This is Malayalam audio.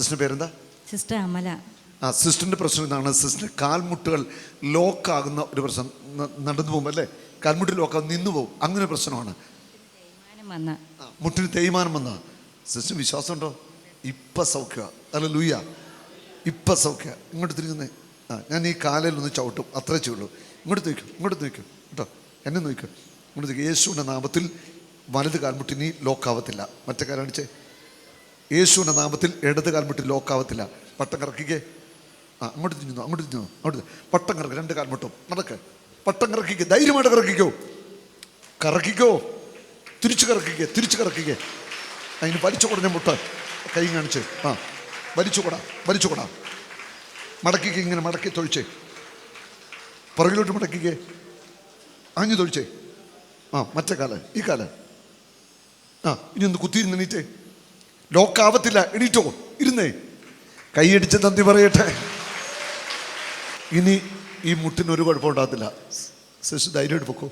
സിസ്റ്ററിൻ്റെ പേരെന്താ? സിസ്റ്റർ അമല. സിസ്റ്ററിൻ്റെ പ്രശ്നം ഇതാണ്. സിസ്റ്ററിൻ്റെ കാൽമുട്ടുകൾ ലോക്കാകുന്ന ഒരു പ്രശ്നം. നടന്നു പോകുമ്പോൾ അല്ലേ കാൽമുട്ടിൽ ലോക്കാകും, നിന്നു പോകും, അങ്ങനെ ഒരു പ്രശ്നമാണ്. മുട്ടിന് തേയ്മാനം വന്ന സിസ്റ്റർ വിശ്വാസമുണ്ടോ? ഇപ്പം സൗഖ്യ. അല്ല ലൂയ, ഇപ്പം സൗഖ്യ. ഇങ്ങോട്ട് തിരിഞ്ഞേ. ഞാൻ ഈ കാലിൽ ഒന്ന് ചവിട്ടും, അത്രേ ചെയ്യുള്ളൂ. ഇങ്ങോട്ട് നോക്കും കേട്ടോ, എന്നെ നോക്കും. ഇങ്ങോട്ട് യേശുവിൻ്റെ നാമത്തിൽ വലത് കാൽമുട്ടിനി ലോക്കാവത്തില്ല. മറ്റേ കാലടിച്ചേ. യേശുവിൻ്റെ നാമത്തിൽ ഇടത് കാൽമുട്ടി ലോക്കാവത്തില്ല. പട്ടം കറക്കിക്കേ. അങ്ങോട്ട് തിരിഞ്ഞു, അങ്ങോട്ട് പട്ടം കറക്കി. രണ്ട് കാൽമുട്ടും നടക്ക്. പട്ടം കറക്കിക്കേ, ധൈര്യമായിട്ട് കറക്കിക്കോ. തിരിച്ചു കറക്കിക്കേ. അതിന് വലിച്ചു കൊടുഞ്ഞ മുട്ട കൈ കാണിച്ച് വലിച്ചുകൂടാ. മടക്കിക്കേ, ഇങ്ങനെ മടക്കി തൊഴിച്ചേ. പുറകിലോട്ട് മടക്കിക്കേ, ആഞ്ഞു തൊഴിച്ചേ. മറ്റേ കാല്, ഈ കാല്. ഇനി ഒന്ന് കുത്തിയിരുന്ന് എണീറ്റേ. ലോക്കാവത്തില്ല, എണീറ്റോ, ഇരുന്നേ. കൈയടിച്ച് നന്ദി പറയട്ടെ. ഇനി ഈ മുട്ടിനൊരു കുഴപ്പമുണ്ടാകത്തില്ല. ധൈര്യമായിട്ട് പൊക്കോ.